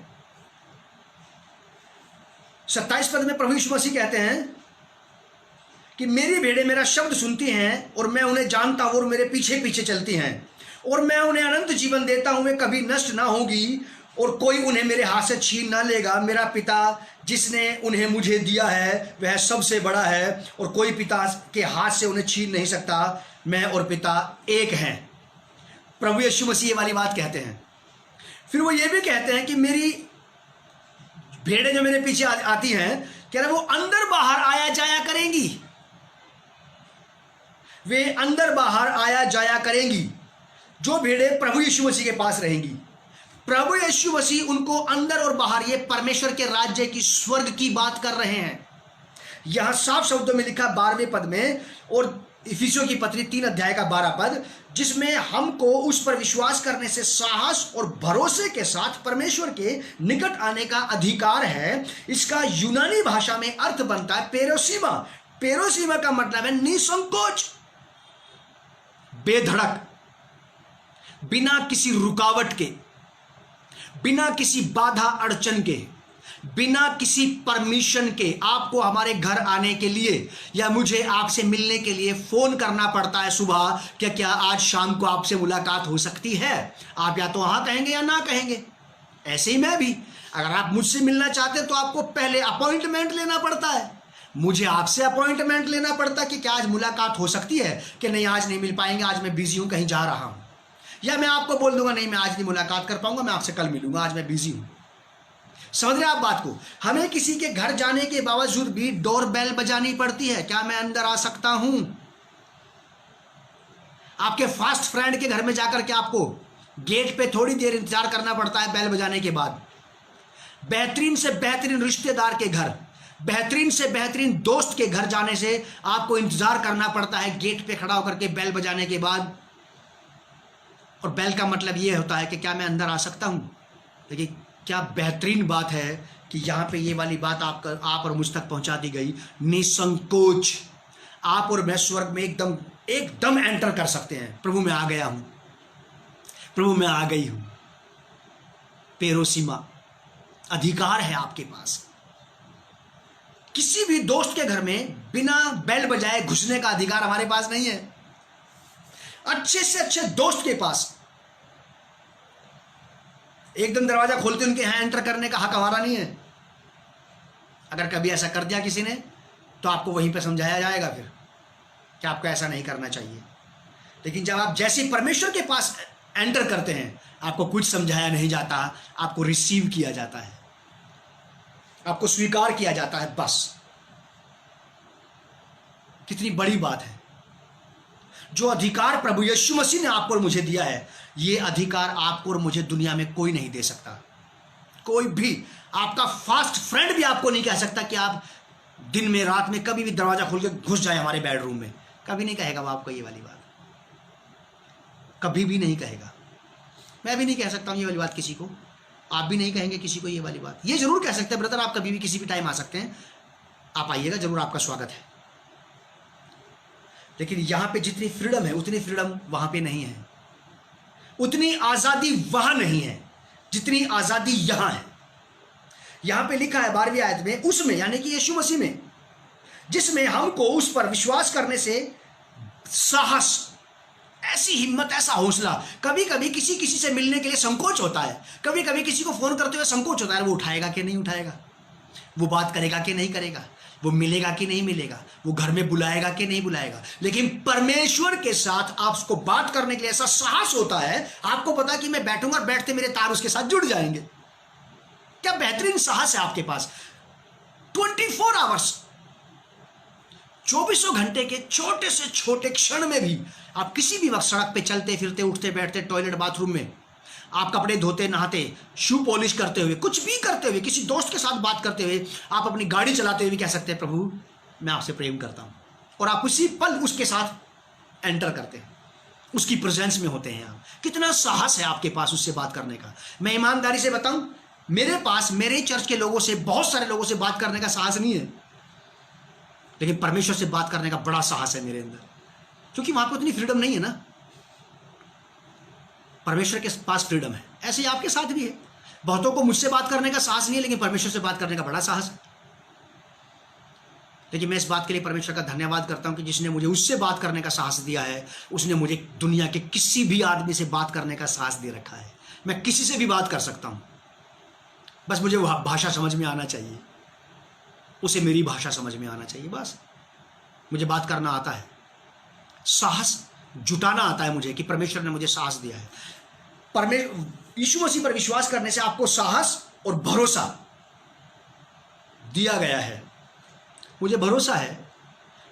27 पद में प्रभु यीशु मसीह कहते हैं कि मेरी भेड़ें मेरा शब्द सुनती हैं और मैं उन्हें जानता हूं और मेरे पीछे पीछे चलती हैं, और मैं उन्हें अनंत जीवन देता हूं। वे कभी नष्ट ना होगी और कोई उन्हें मेरे हाथ से छीन ना लेगा। मेरा पिता जिसने उन्हें मुझे दिया है वह सबसे बड़ा है और कोई पिता के हाथ से उन्हें छीन नहीं सकता। मैं और पिता एक हैं। प्रभु यीशु मसीह ये वाली बात कहते हैं। फिर वो ये भी कहते हैं कि मेरी भेड़ें जो मेरे पीछे आती हैं, कह रहे वो अंदर बाहर आया जाया करेंगी, वे अंदर बाहर आया जाया करेंगी। जो भेड़ें प्रभु यीशु मसीह के पास रहेंगी, प्रभु यीशु मसीह उनको अंदर और बाहर, ये परमेश्वर के राज्य की, स्वर्ग की बात कर रहे हैं। यहां साफ शब्दों में लिखा 12वें पद में, और इफिसियों की पत्री 3 अध्याय का 12 पद, जिसमें हमको उस पर विश्वास करने से साहस और भरोसे के साथ परमेश्वर के निकट आने का अधिकार है। इसका यूनानी भाषा में अर्थ बनता है पेरोसीमा। पेरोसीमा का मतलब है निसंकोच, बेधड़क, बिना किसी रुकावट के, बिना किसी बाधा अड़चन के, बिना किसी परमिशन के आपको हमारे घर आने के लिए या मुझे आपसे मिलने के लिए फोन करना पड़ता है सुबह, क्या आज शाम को आपसे मुलाकात हो सकती है? आप या तो हाँ कहेंगे या ना कहेंगे। ऐसे ही मैं भी, अगर आप मुझसे मिलना चाहते हैं तो आपको पहले अपॉइंटमेंट लेना पड़ता है, मुझे आपसे अपॉइंटमेंट लेना पड़ता है कि क्या आज मुलाकात हो सकती है, कि नहीं आज नहीं मिल पाएंगे, आज मैं बिजी हूं, कहीं जा रहा हूं। या मैं आपको बोल दूंगा नहीं मैं आज नहीं मुलाकात कर पाऊंगा, मैं आपसे कल मिलूंगा, आज मैं बिजी हूं। समझ रहे आप बात को? हमें किसी के घर जाने के बावजूद भी डोर बेल बजानी पड़ती है, क्या मैं अंदर आ सकता हूं? आपके फास्ट फ्रेंड के घर में जाकर के आपको गेट पे थोड़ी देर इंतजार करना पड़ता है बेल बजाने के बाद। बेहतरीन से बेहतरीन रिश्तेदार के घर, बेहतरीन से बेहतरीन दोस्त के घर जाने से आपको इंतजार करना पड़ता है गेट पे खड़ा होकर के बेल बजाने के बाद। और बेल का मतलब यह होता है कि क्या मैं अंदर आ सकता हूं। देखिए क्या बेहतरीन बात है कि यहां पे ये वाली बात आप और मुझ तक पहुंचा दी गई। निसंकोच आप और मैं स्वर्ग में एकदम एंटर कर सकते हैं। प्रभु मैं आ गया हूं, प्रभु मैं आ गई हूं। पेरोसीमा अधिकार है आपके पास। किसी भी दोस्त के घर में बिना बेल बजाए घुसने का अधिकार हमारे पास नहीं है। अच्छे से अच्छे दोस्त के पास एकदम दरवाजा खोलते उनके यहां एंटर करने का हक हमारा नहीं है। अगर कभी ऐसा कर दिया किसी ने तो आपको वहीं पे समझाया जाएगा फिर कि आपको ऐसा नहीं करना चाहिए। लेकिन जब आप जैसे परमेश्वर के पास एंटर करते हैं आपको कुछ समझाया नहीं जाता, आपको रिसीव किया जाता है, आपको स्वीकार किया जाता है। बस कितनी बड़ी बात है। जो अधिकार प्रभु यीशु मसीह ने आपको और मुझे दिया है, ये अधिकार आपको और मुझे दुनिया में कोई नहीं दे सकता। कोई भी, आपका फास्ट फ्रेंड भी आपको नहीं कह सकता कि आप दिन में रात में कभी भी दरवाजा खोल के घुस जाए हमारे बेडरूम में। कभी नहीं कहेगा वो आपको ये वाली बात, कभी भी नहीं कहेगा। मैं भी नहीं कह सकता हूं ये वाली बात किसी को, आप भी नहीं कहेंगे किसी को ये वाली बात। ये जरूर कह सकते हैं ब्रदर आप कभी भी किसी भी टाइम आ सकते हैं, आप आइएगा, जरूर आपका स्वागत है। लेकिन यहां पे जितनी फ्रीडम है उतनी फ्रीडम वहां पे नहीं है, उतनी आजादी वहां नहीं है जितनी आजादी यहां है। यहां पे लिखा है 12वीं आयत में, उसमें यानी कि यीशु मसीह में, जिसमें हमको उस पर विश्वास करने से साहस, ऐसी हिम्मत, ऐसा हौसला। कभी कभी किसी से मिलने के लिए संकोच होता है, कभी कभी किसी को फोन करते हुए संकोच होता है, वो उठाएगा कि नहीं उठाएगा, वो बात करेगा कि नहीं करेगा, वो मिलेगा कि नहीं मिलेगा, वो घर में बुलाएगा कि नहीं बुलाएगा। लेकिन परमेश्वर के साथ आपको बात करने के लिए ऐसा साहस होता है, आपको पता कि मैं बैठूंगा और बैठते मेरे तार उसके साथ जुड़ जाएंगे। क्या बेहतरीन साहस है आपके पास। 24 आवर्स, 24 घंटे के छोटे से छोटे क्षण में भी आप किसी भी वक्त सड़क पे चलते फिरते, उठते बैठते, टॉयलेट बाथरूम में, आप कपड़े धोते नहाते, शू पॉलिश करते हुए, कुछ भी करते हुए, किसी दोस्त के साथ बात करते हुए, आप अपनी गाड़ी चलाते हुए भी कह सकते हैं प्रभु मैं आपसे प्रेम करता हूं। और आप उसी पल उसके साथ एंटर करते हैं, उसकी प्रेजेंस में होते हैं आप। कितना साहस है आपके पास उससे बात करने का। मैं ईमानदारी से बताऊं, मेरे पास मेरे चर्च के लोगों से, बहुत सारे लोगों से बात करने का साहस नहीं है, लेकिन परमेश्वर से बात करने का बड़ा साहस है मेरे अंदर, क्योंकि वहां पर उतनी फ्रीडम नहीं है ना। परमेश्वर के पास फ्रीडम है, ऐसे ही आपके साथ भी है। बहुतों को मुझसे बात करने का साहस नहीं है, लेकिन परमेश्वर से बात करने का बड़ा साहस है। लेकिन मैं इस बात के लिए परमेश्वर का धन्यवाद करता हूं कि जिसने मुझे उससे बात करने का साहस दिया है, उसने मुझे दुनिया के किसी भी आदमी से बात करने का साहस दे रखा है। मैं किसी से भी बात कर सकता हूं, बस मुझे वह भाषा समझ में आना चाहिए, उसे मेरी भाषा समझ में आना चाहिए। बस मुझे बात करना आता है, साहस जुटाना आता है मुझे, कि परमेश्वर ने मुझे साहस दिया है। यीशु मसीह पर विश्वास करने से आपको साहस और भरोसा दिया गया है। मुझे भरोसा है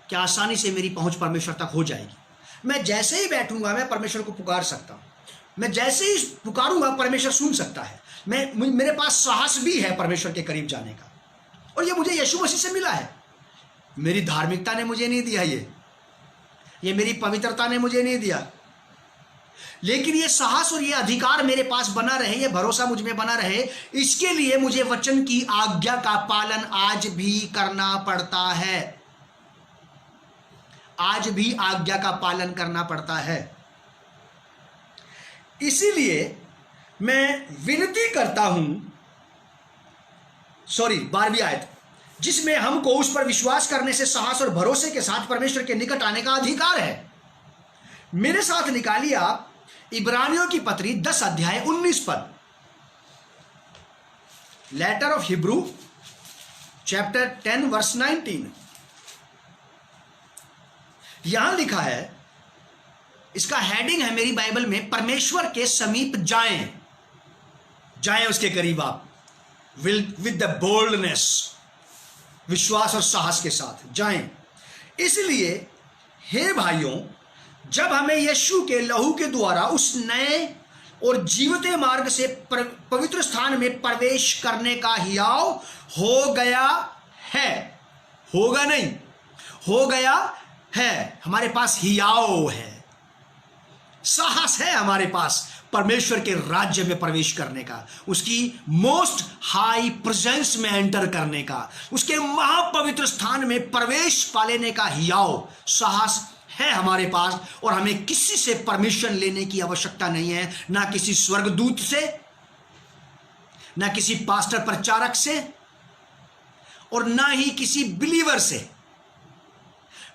कि आसानी से मेरी पहुंच परमेश्वर तक हो जाएगी। मैं जैसे ही बैठूंगा मैं परमेश्वर को पुकार सकता हूं, मैं जैसे ही पुकारूंगा परमेश्वर सुन सकता है। मेरे पास साहस भी है परमेश्वर के करीब जाने का, और ये मुझे यीशु मसीह से मिला है। मेरी धार्मिकता ने मुझे नहीं दिया, ये मेरी पवित्रता ने मुझे नहीं दिया, लेकिन ये साहस और ये अधिकार मेरे पास बना रहे, ये भरोसा मुझ में बना रहे, इसके लिए मुझे वचन की आज्ञा का पालन आज भी करना पड़ता है। आज भी आज्ञा का पालन करना पड़ता है। इसीलिए मैं विनती करता हूं सॉरी 12वीं आयत, जिसमें हमको उस पर विश्वास करने से साहस और भरोसे के साथ परमेश्वर के निकट आने का अधिकार है। मेरे साथ निकालिए आप इब्रानियों की पत्री 10 अध्याय 19 पद। Letter of Hebrew chapter 10 verse 19। यहां लिखा है, इसका हेडिंग है मेरी बाइबल में, परमेश्वर के समीप जाएं। जाएं उसके करीब आप विद द बोल्डनेस, विश्वास और साहस के साथ जाएं। इसलिए हे भाइयों, जब हमें यीशु के लहू के द्वारा उस नए और जीवते मार्ग से पवित्र स्थान में प्रवेश करने का हियाव हो गया है, होगा नहीं, हो गया है, हमारे पास हियाव है, साहस है हमारे पास परमेश्वर के राज्य में प्रवेश करने का, उसकी मोस्ट हाई प्रेजेंस में एंटर करने का, उसके महापवित्र स्थान में प्रवेश पा लेने का हियाव साहस है हमारे पास। और हमें किसी से परमिशन लेने की आवश्यकता नहीं है, ना किसी स्वर्गदूत से, ना किसी पास्टर प्रचारक से, और ना ही किसी बिलीवर से।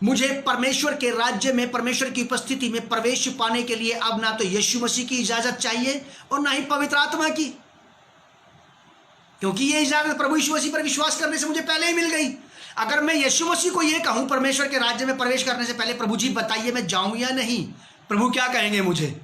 मुझे परमेश्वर के राज्य में, परमेश्वर की उपस्थिति में प्रवेश पाने के लिए अब ना तो यीशु मसीह की इजाजत चाहिए और ना ही पवित्र आत्मा की, क्योंकि ये इजाजत प्रभु यीशु मसीह पर विश्वास करने से मुझे पहले ही मिल गई। अगर मैं यीशु मसीह को यह कहूं परमेश्वर के राज्य में प्रवेश करने से पहले, प्रभु जी बताइए मैं जाऊं या नहीं, प्रभु क्या कहेंगे मुझे,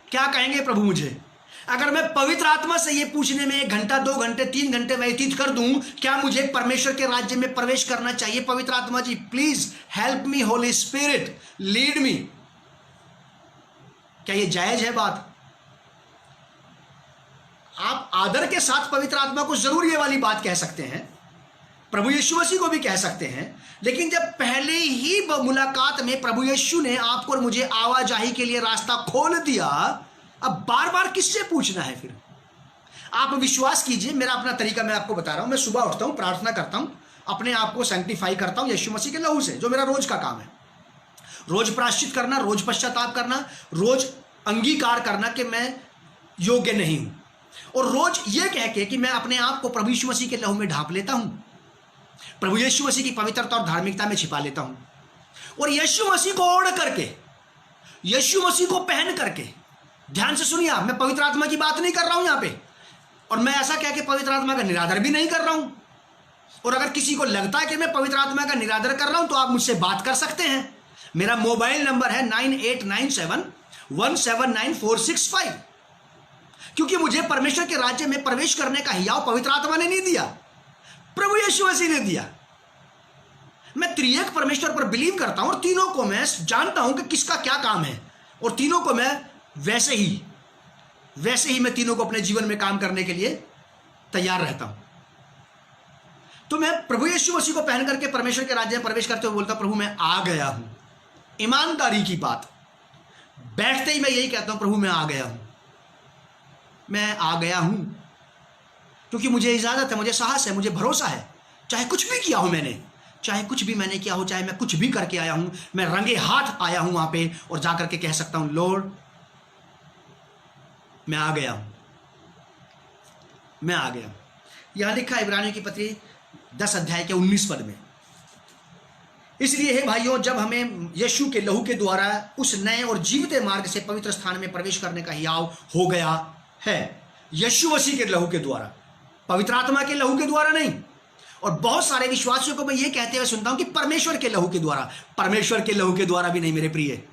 क्या कहेंगे प्रभु मुझे? अगर मैं पवित्र आत्मा से ये पूछने में 1 घंटा 2 घंटे 3 घंटे व्यतीत कर दूं, क्या मुझे परमेश्वर के राज्य में प्रवेश करना चाहिए? पवित्र आत्मा जी please help me, holy spirit lead me, क्या ये जायज है बात? आप आदर के साथ पवित्र आत्मा को जरूर ये वाली बात कह सकते हैं, प्रभु यीशु मसीह को भी कह सकते हैं, लेकिन जब पहले ही मुलाकात में प्रभु यीशु ने आपको और मुझे आवाजाही के लिए रास्ता खोल दिया, अब बार बार किससे पूछना है फिर? आप विश्वास कीजिए, मेरा अपना तरीका मैं आपको बता रहा हूं। मैं सुबह उठता हूं, प्रार्थना करता हूं, अपने आप को सैंक्टिफाई करता हूं यीशु मसीह के लहू से, जो मेरा रोज का काम है। रोज प्रायश्चित करना, रोज पश्चाताप करना, रोज अंगीकार करना कि मैं योग्य नहीं हूं, और रोज ये कह के कि मैं अपने आप को प्रभु यीशु मसीह के लहू में ढांप लेता हूं, प्रभु यीशु मसीह की पवित्रता और धार्मिकता में छिपा लेता हूं, और यीशु मसीह को ओढ़ करके, यीशु मसीह को पहन करके, ध्यान से सुनिए आप, मैं पवित्र आत्मा की बात नहीं कर रहा हूं यहां पे, और मैं ऐसा कह के पवित्र आत्मा का निरादर भी नहीं कर रहा हूं। और अगर किसी को लगता है कि मैं पवित्र आत्मा का निरादर कर रहा हूं तो आप मुझसे बात कर सकते हैं। मेरा मोबाइल नंबर है 9897179465, क्योंकि मुझे परमेश्वर के राज्य में प्रवेश करने का हियाव पवित्र आत्मा ने नहीं दिया, प्रभु यीशु मसीह ने दिया। मैं त्रिएक परमेश्वर पर बिलीव करता हूं और तीनों को मैं जानता हूं कि किसका क्या काम है, और तीनों को मैं वैसे ही मैं तीनों को अपने जीवन में काम करने के लिए तैयार रहता हूं। तो मैं प्रभु यीशु मसीह को पहन करके परमेश्वर के राज्य में प्रवेश करते हुए बोलता, प्रभु मैं आ गया हूं। ईमानदारी की बात, बैठते ही मैं यही कहता हूं, प्रभु मैं आ गया हूं, मैं आ गया हूं, क्योंकि मुझे इजाजत है, मुझे साहस है, मुझे भरोसा है। चाहे कुछ भी किया हो मैंने, चाहे कुछ भी मैंने किया हो, चाहे मैं कुछ भी करके आया हूं, मैं रंगे हाथ आया हूं वहां पे, और जाकर के कह सकता हूं, लॉर्ड मैं आ गया हूं, मैं आ गया हूं। यहां लिखा है इब्रानियों की पत्री 10 अध्याय के 19 पद में, इसलिए हे भाइयों, जब हमें यीशु के लहू के द्वारा उस नए और जीवते मार्ग से पवित्र स्थान में प्रवेश करने का हियाव हो गया है, यीशु मसीह के लहू के द्वारा, पवित्र आत्मा के लहू के द्वारा नहीं। और बहुत सारे विश्वासियों को मैं ये कहते हुए सुनता हूं कि परमेश्वर के लहू के द्वारा, परमेश्वर के लहू के द्वारा भी नहीं मेरे प्रिय।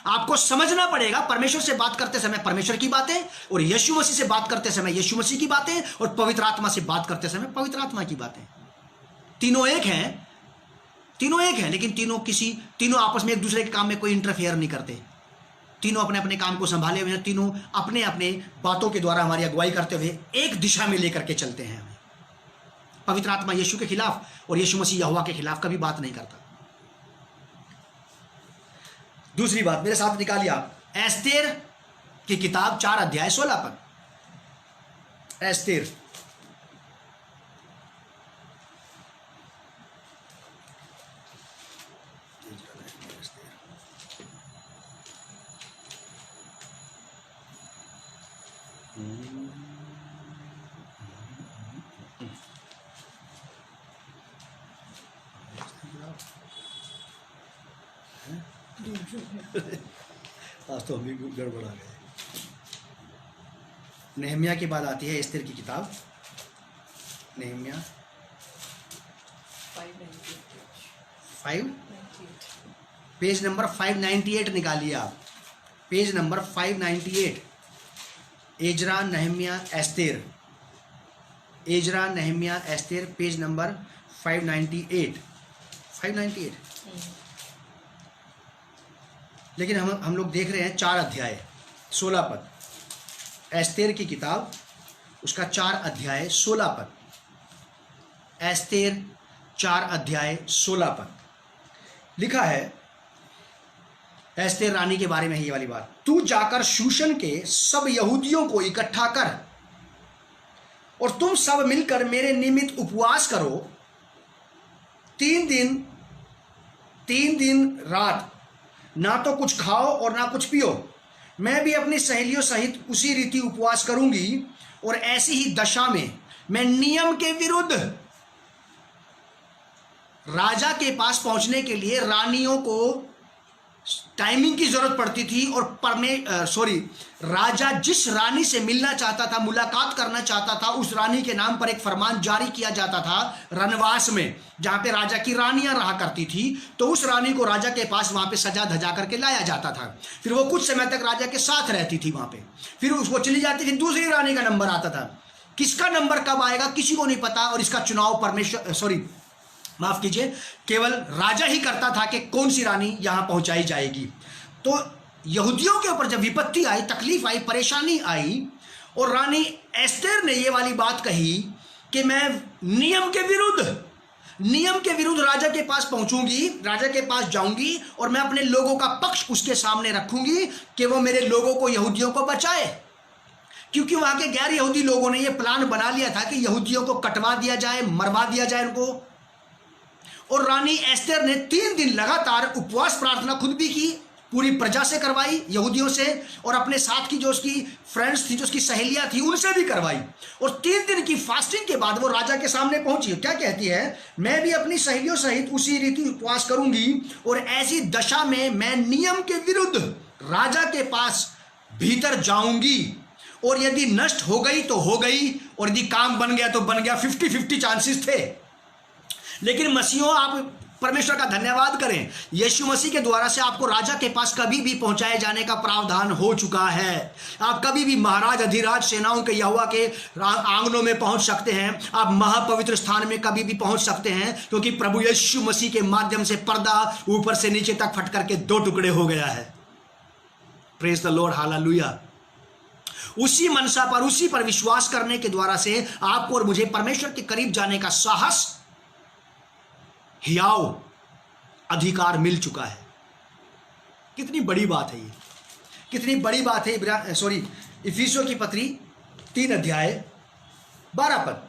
आपको समझना पड़ेगा, परमेश्वर से बात करते समय परमेश्वर की बातें, और यीशु मसीह से बात करते समय यीशु मसीह की बातें, और पवित्र आत्मा से बात करते समय पवित्र आत्मा की बातें। तीनों एक हैं, तीनों एक हैं, लेकिन तीनों आपस में एक दूसरे के काम में कोई इंटरफेयर नहीं करते। तीनों अपने अपने काम को संभाले हुए हैं, तीनों अपने अपने बातों के द्वारा हमारी अगुवाई करते हुए एक दिशा में लेकर के चलते हैं हमें। पवित्र आत्मा यीशु के खिलाफ और यीशु मसीह यहोवा के खिलाफ कभी बात नहीं करता। दूसरी बात मेरे साथ निकालिए आप, एस्तेर की किताब 4 अध्याय 16 पद। एस्तेर आज तो हम भी गड़बड़ा गए। नेहमिया के बाद आती है एस्तेर की किताब, नेहमिया 5 पेज नंबर 598 निकालिए आप, page number 598। Ezra Nehemiah Esther, Ezra Nehemiah Esther, page number 598। लेकिन हम लोग देख रहे हैं 4 अध्याय 16 पद, एस्तेर की किताब उसका 4 अध्याय 16 पद, एस्तेर 4 अध्याय 16 पद लिखा है एस्तेर रानी के बारे में है ये वाली बात। तू जाकर शूशन के सब यहूदियों को इकट्ठा कर और तुम सब मिलकर मेरे निमित्त उपवास करो, 3 दिन रात, ना तो कुछ खाओ और ना कुछ पियो। मैं भी अपनी सहेलियों सहित उसी रीति उपवास करूंगी और ऐसी ही दशा में मैं नियम के विरुद्ध राजा के पास पहुंचने के लिए रानियों को टाइमिंग की जरूरत पड़ती थी और राजा जिस रानी से मिलना चाहता था, मुलाकात करना चाहता था, उस रानी के नाम पर एक फरमान जारी किया जाता था रनवास में, जहां पे राजा की रानियां रहा करती थी। तो उस रानी को राजा के पास वहां पे सजा धजा करके लाया जाता था। फिर वो कुछ समय तक राजा के साथ रहती थी वहां पे, फिर उसको चली जाती थी, दूसरी रानी का नंबर आता था। किसका नंबर कब आएगा किसी को नहीं पता, और इसका चुनाव माफ कीजिए, केवल राजा ही करता था कि कौन सी रानी यहां पहुंचाई जाएगी। तो यहूदियों के ऊपर जब विपत्ति आई, तकलीफ आई, परेशानी आई, और रानी एस्तेर ने ये वाली बात कही कि मैं नियम के विरुद्ध राजा के पास पहुंचूंगी, राजा के पास जाऊंगी और मैं अपने लोगों का पक्ष उसके सामने रखूंगी कि वो मेरे लोगों को, यहूदियों को बचाए। क्योंकि वहां के गैर यहूदी लोगों ने यह प्लान बना लिया था कि यहूदियों को कटवा दिया जाए, मरवा दिया जाए उनको। और रानी एस्तेर ने 3 दिन लगातार उपवास प्रार्थना खुद भी की, पूरी प्रजा से करवाई, यहूदियों से, और अपने साथ की जो उसकी फ्रेंड्स थी, जो उसकी सहेलियां थी, उनसे भी करवाई। और 3 दिन की फास्टिंग के बाद वो राजा के सामने पहुंची। क्या कहती है? मैं भी अपनी सहेलियों सहित उसी रीति उपवास करूंगी और ऐसी दशा में मैं नियम के विरुद्ध राजा के पास भीतर जाऊंगी, और यदि नष्ट हो गई तो हो गई, और यदि काम बन गया तो बन गया। 50-50 चांसेस थे। लेकिन मसीहों, आप परमेश्वर का धन्यवाद करें, यीशु मसीह के द्वारा से आपको राजा के पास कभी भी पहुंचाए जाने का प्रावधान हो चुका है। आप कभी भी महाराज अधिराज सेनाओं के यहोवा के आंगनों में पहुंच सकते हैं। आप महापवित्र स्थान में कभी भी पहुंच सकते हैं, क्योंकि प्रभु यीशु मसीह के माध्यम से पर्दा ऊपर से नीचे तक फट करके 2 टुकड़े हो गया है। Praise the Lord, hallelujah. उसी मनसा पर, उसी पर विश्वास करने के द्वारा से आपको और मुझे परमेश्वर के करीब जाने का साहस, हियाव अधिकार मिल चुका है। कितनी बड़ी बात है ये, कितनी बड़ी बात है। इफिसियों की पत्री 3 अध्याय 12 पद,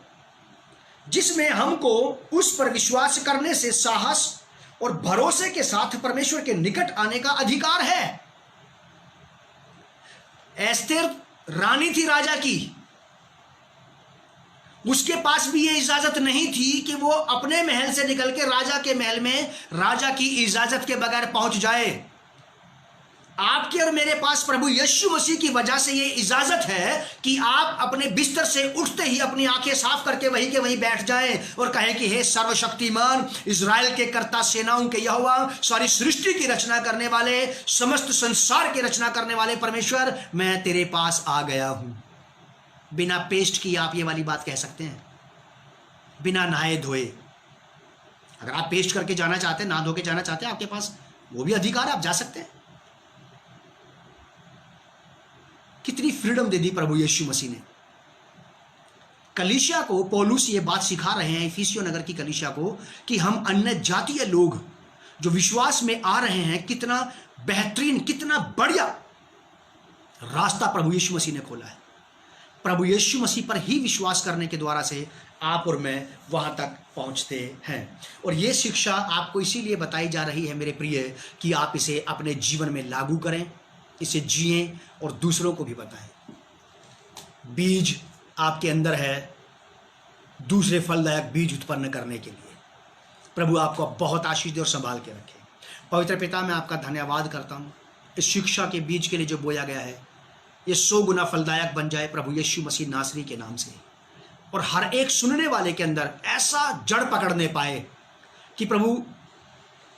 जिसमें हमको उस पर विश्वास करने से साहस और भरोसे के साथ परमेश्वर के निकट आने का अधिकार है। एस्तेर रानी थी राजा की, उसके पास भी ये इजाजत नहीं थी कि वो अपने महल से निकल के राजा के महल में राजा की इजाजत के बगैर पहुंच जाए। आपके और मेरे पास प्रभु यीशु मसीह की वजह से ये इजाजत है कि आप अपने बिस्तर से उठते ही अपनी आंखें साफ करके वहीं के वहीं बैठ जाएं और कहें कि हे सर्वशक्तिमान, इजराइल के कर्ता, सेनाओं के यहोवा, सारी सृष्टि की रचना करने वाले, समस्त संसार की रचना करने वाले परमेश्वर, मैं तेरे पास आ गया हूं। बिना पेस्ट किए आप ये वाली बात कह सकते हैं, बिना नहाए धोए। अगर आप पेस्ट करके जाना चाहते हैं, नहा धो के जाना चाहते हैं, आपके पास वो भी अधिकार है, आप जा सकते हैं। कितनी फ्रीडम दे दी प्रभु यीशु मसीह ने। कलीसिया को पौलुस ये बात सिखा रहे हैं, इफिसियों नगर की कलीसिया को, कि हम अन्य जातीय लोग जो विश्वास में आ रहे हैं, कितना बेहतरीन, कितना बढ़िया रास्ता प्रभु यीशु मसीह ने खोला है। प्रभु यीशु मसीह पर ही विश्वास करने के द्वारा से आप और मैं वहां तक पहुंचते हैं। और ये शिक्षा आपको इसीलिए बताई जा रही है मेरे प्रिय, कि आप इसे अपने जीवन में लागू करें, इसे जिएं और दूसरों को भी बताएं। बीज आपके अंदर है दूसरे फलदायक बीज उत्पन्न करने के लिए। प्रभु आपको बहुत आशीष दे और संभाल के रखे। पवित्र पिता, मैं आपका धन्यवाद करता हूँ इस शिक्षा के बीज के लिए जो बोया गया है, ये 100 गुना फलदायक बन जाए प्रभु यीशु मसीह नासरी के नाम से, और हर एक सुनने वाले के अंदर ऐसा जड़ पकड़ने पाए कि प्रभु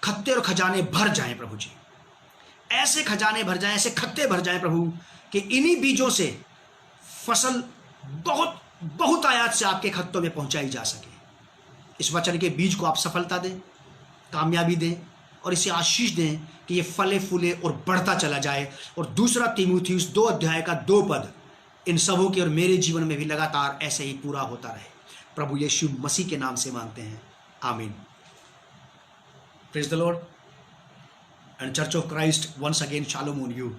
खत्ते और खजाने भर जाएं प्रभु जी, ऐसे खजाने भर जाएं, ऐसे खत्ते भर जाएं प्रभु कि इन्हीं बीजों से फसल बहुत बहुत आयात से आपके खत्तों में पहुंचाई जा सके। इस वचन के बीज को आप सफलता दें, कामयाबी दें और इसे आशीष दें कि ये फले फूले और बढ़ता चला जाए। और दूसरा तीमुथियुस 2 अध्याय का 2 पद इन सबों के और मेरे जीवन में भी लगातार ऐसे ही पूरा होता रहे। प्रभु यीशु मसीह के नाम से मांगते हैं, आमीन। Praise the Lord and church of Christ once again shalom on you.